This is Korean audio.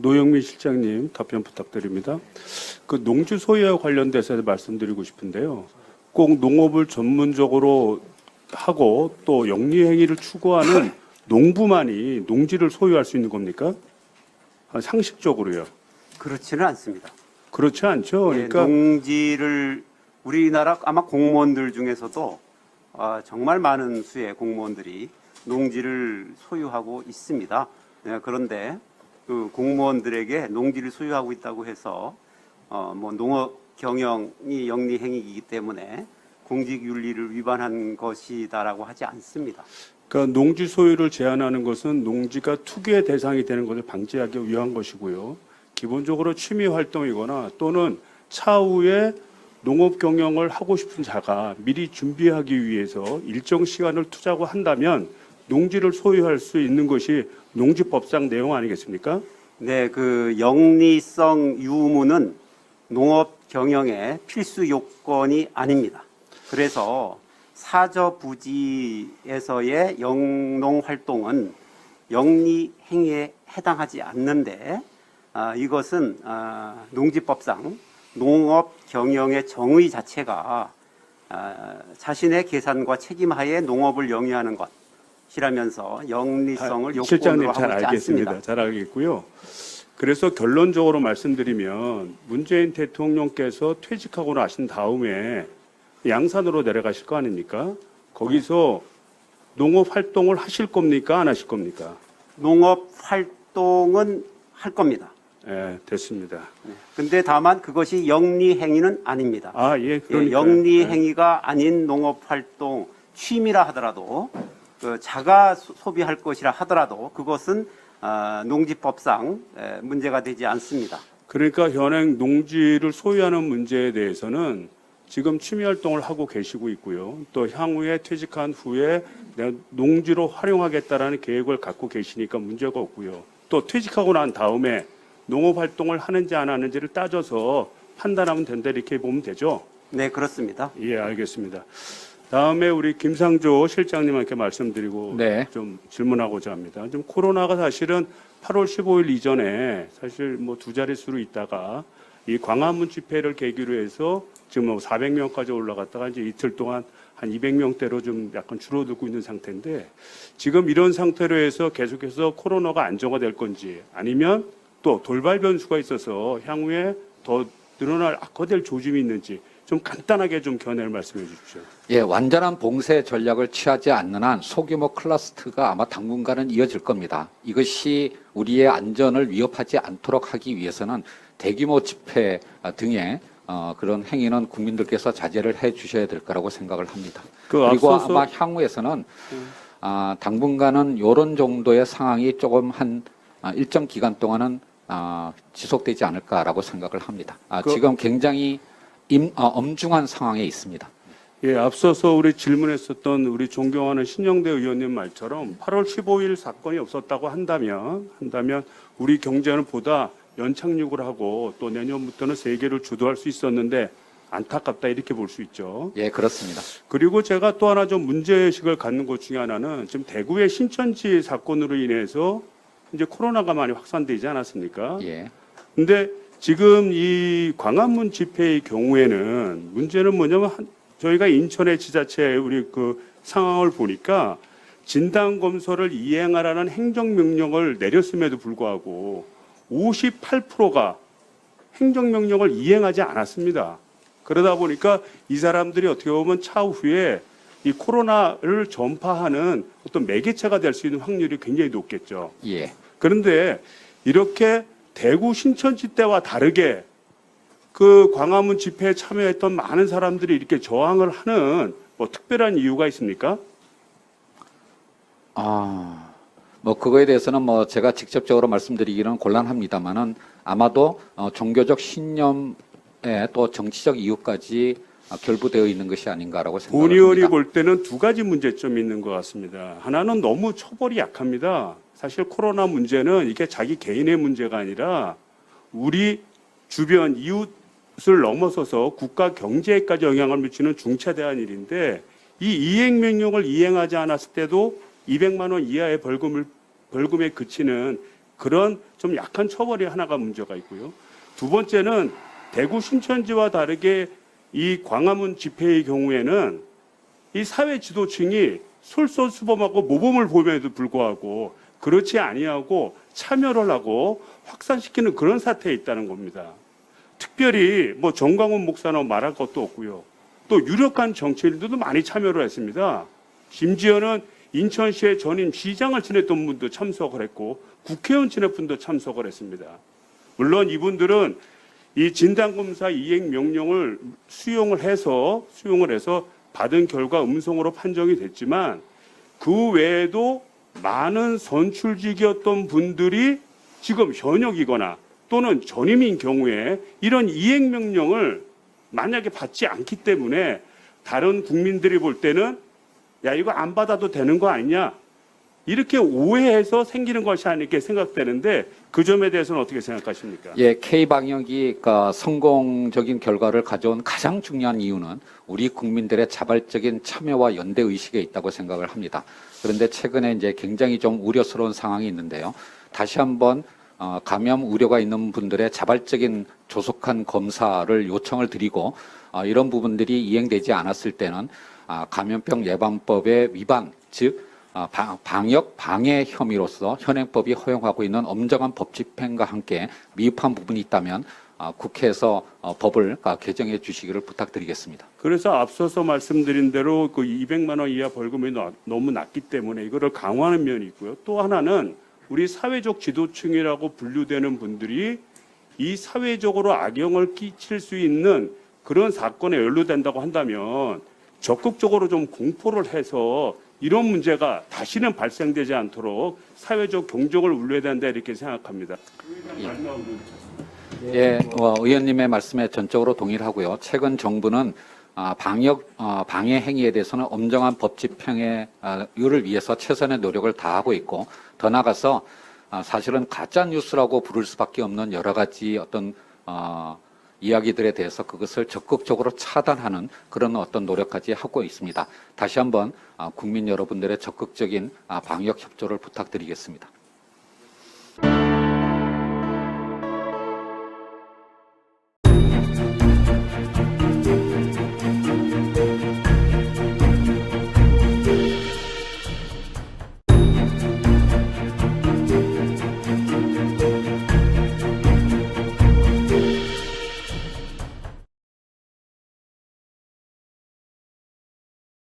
노영민 실장님 답변 부탁드립니다. 그 농지 소유와 관련돼서 말씀드리고 싶은데요. 꼭 농업을 전문적으로 하고 또 영리 행위를 추구하는 농부만이 농지를 소유할 수 있는 겁니까? 상식적으로요. 그렇지는 않습니다. 그렇지 않죠. 그러니까 농지를 우리나라 아마 공무원들 중에서도 정말 많은 수의 공무원들이 농지를 소유하고 있습니다. 그런데 그 공무원들에게 농지를 소유하고 있다고 해서 뭐 농업 경영이 영리 행위이기 때문에 공직 윤리를 위반한 것이다라고 하지 않습니다. 그러니까 농지 소유를 제한하는 것은 농지가 투기의 대상이 되는 것을 방지하기 위한 것이고요. 기본적으로 취미 활동이거나 또는 차후에 농업 경영을 하고 싶은 자가 미리 준비하기 위해서 일정 시간을 투자하고 한다면 농지를 소유할 수 있는 것이 농지법상 내용 아니겠습니까? 네, 그 영리성 유무는 농업 경영의 필수 요건이 아닙니다. 그래서 사저 부지에서의 영농 활동은 영리 행위에 해당하지 않는데 이것은 농지법상 농업 경영의 정의 자체가 자신의 계산과 책임하에 농업을 영위하는 것이라면서 영리성을 실장님 요건으로 잘 하고 있지 알겠습니다. 않습니다. 잘 알겠고요. 그래서 결론적으로 말씀드리면 문재인 대통령께서 퇴직하고 나신 다음에 양산으로 내려가실 거 아닙니까? 거기서 농업 활동을 하실 겁니까? 안 하실 겁니까? 농업 활동은 할 겁니다. 예, 됐습니다. 근데 다만 그것이 영리 행위는 아닙니다. 아, 예, 그러니까 영리 행위가 아닌 농업 활동 취미라 하더라도 그 자가 소비할 것이라 하더라도 그것은 농지법상 문제가 되지 않습니다. 그러니까 현행 농지를 소유하는 문제에 대해서는 지금 취미 활동을 하고 계시고 있고요. 또 향후에 퇴직한 후에 내가 농지로 활용하겠다라는 계획을 갖고 계시니까 문제가 없고요. 또 퇴직하고 난 다음에 농업 활동을 하는지 안 하는지를 따져서 판단하면 된다 이렇게 보면 되죠. 네, 그렇습니다. 예, 알겠습니다. 다음에 우리 김상조 실장님한테 말씀드리고 네. 좀 질문하고자 합니다. 좀 코로나가 사실은 8월 15일 이전에 사실 뭐 두 자릿수로 있다가 이 광화문 집회를 계기로 해서 지금 뭐 400명까지 올라갔다가 이제 이틀 동안 한 200명대로 좀 약간 줄어들고 있는 상태인데 지금 이런 상태로 해서 계속해서 코로나가 안정화될 건지 아니면 또 돌발 변수가 있어서 향후에 더 늘어날 악화될 조짐이 있는지 좀 간단하게 좀 견해를 말씀해 주십시오. 예, 완전한 봉쇄 전략을 취하지 않는 한 소규모 클러스터가 아마 당분간은 이어질 겁니다. 이것이 우리의 안전을 위협하지 않도록 하기 위해서는 대규모 집회 등의 그런 행위는 국민들께서 자제를 해 주셔야 될 거라고 생각을 합니다. 그리고 아마 향후에서는 당분간은 이런 정도의 상황이 조금 한 일정 기간 동안은 지속되지 않을까라고 생각을 합니다. 지금 굉장히 엄중한 상황에 있습니다. 예, 앞서서 우리 질문했었던 우리 존경하는 신영대 의원님 말처럼 8월 15일 사건이 없었다고 한다면 우리 경제는 보다 연착륙을 하고 또 내년부터는 세계를 주도할 수 있었는데 안타깝다 이렇게 볼 수 있죠. 예, 그렇습니다. 그리고 그리고 제가 또 하나 좀 문제의식을 갖는 것 중에 하나는 지금 대구의 신천지 사건으로 인해서 이제 코로나가 많이 확산되지 않았습니까? 예. 근데 지금 이 광화문 집회의 경우에는 문제는 뭐냐면 저희가 인천의 지자체 우리 그 상황을 보니까 진단 검사를 이행하라는 행정명령을 내렸음에도 불구하고 58%가 행정명령을 이행하지 않았습니다. 그러다 보니까 이 사람들이 어떻게 보면 차후에 이 코로나를 전파하는 어떤 매개체가 될 수 있는 확률이 굉장히 높겠죠. 예. 그런데 이렇게 대구 신천지 때와 다르게 그 광화문 집회에 참여했던 많은 사람들이 이렇게 저항을 하는 뭐 특별한 이유가 있습니까? 뭐 그거에 대해서는 뭐 제가 직접적으로 말씀드리기는 곤란합니다만은 아마도 종교적 신념에 또 정치적 이유까지 결부되어 있는 것이 아닌가라고 생각합니다. 본 의원이 볼 때는 두 가지 문제점이 있는 것 같습니다. 하나는 너무 처벌이 약합니다. 사실 코로나 문제는 이게 자기 개인의 문제가 아니라 우리 주변 이웃을 넘어서서 국가 경제에까지 영향을 미치는 중차대한 일인데 이 이행명령을 이행하지 않았을 때도 200만 원 이하의 벌금에 그치는 그런 좀 약한 처벌이 하나가 문제가 있고요. 두 번째는 대구 신천지와 다르게 이 광화문 집회의 경우에는 이 사회 지도층이 솔선수범하고 모범을 보임에도 불구하고 그렇지 아니하고 참여를 하고 확산시키는 그런 사태에 있다는 겁니다. 특별히 뭐 정광훈 목사는 말할 것도 없고요. 또 유력한 정치인들도 많이 참여를 했습니다. 심지어는 인천시의 전임 시장을 지냈던 분도 참석을 했고 국회의원 지낸 분도 참석을 했습니다. 물론 이분들은 이 진단검사 이행 명령을 수용을 해서 받은 결과 음성으로 판정이 됐지만 그 외에도 많은 선출직이었던 분들이 지금 현역이거나 또는 전임인 경우에 이런 이행 명령을 만약에 받지 않기 때문에 다른 국민들이 볼 때는 야 이거 안 받아도 되는 거 아니냐 이렇게 오해해서 생기는 것이 아닐까 생각되는데 그 점에 대해서는 어떻게 생각하십니까? 예, K방역이 성공적인 결과를 가져온 가장 중요한 이유는 우리 국민들의 자발적인 참여와 연대 의식에 있다고 생각을 합니다. 그런데 최근에 이제 굉장히 좀 우려스러운 상황이 있는데요. 다시 한번 감염 우려가 있는 분들의 자발적인 조속한 검사를 요청을 드리고 이런 부분들이 이행되지 않았을 때는 감염병 예방법의 위반, 즉 방역 방해 혐의로서 현행법이 허용하고 있는 엄정한 법 집행과 함께 미흡한 부분이 있다면 국회에서 법을 개정해 주시기를 부탁드리겠습니다. 그래서 앞서서 말씀드린 대로 그 200만 원 이하 벌금이 너무 낮기 때문에 이거를 강화하는 면이 있고요. 또 하나는 우리 사회적 지도층이라고 분류되는 분들이 이 사회적으로 악영을 끼칠 수 있는 그런 사건에 연루된다고 한다면 적극적으로 좀 공포를 해서 이런 문제가 다시는 발생되지 않도록 사회적 경종을 울려야 된다 이렇게 생각합니다. 예, 의원님의 말씀에 전적으로 동의를 하고요. 최근 정부는 방역 방해 행위에 대해서는 엄정한 법 집행의 를 위해서 최선의 노력을 다하고 있고 더 나아가서 사실은 가짜 뉴스라고 부를 수밖에 없는 여러 가지 어떤 이야기들에 대해서 그것을 적극적으로 차단하는 그런 어떤 노력까지 하고 있습니다. 다시 한번 국민 여러분들의 적극적인 방역 협조를 부탁드리겠습니다.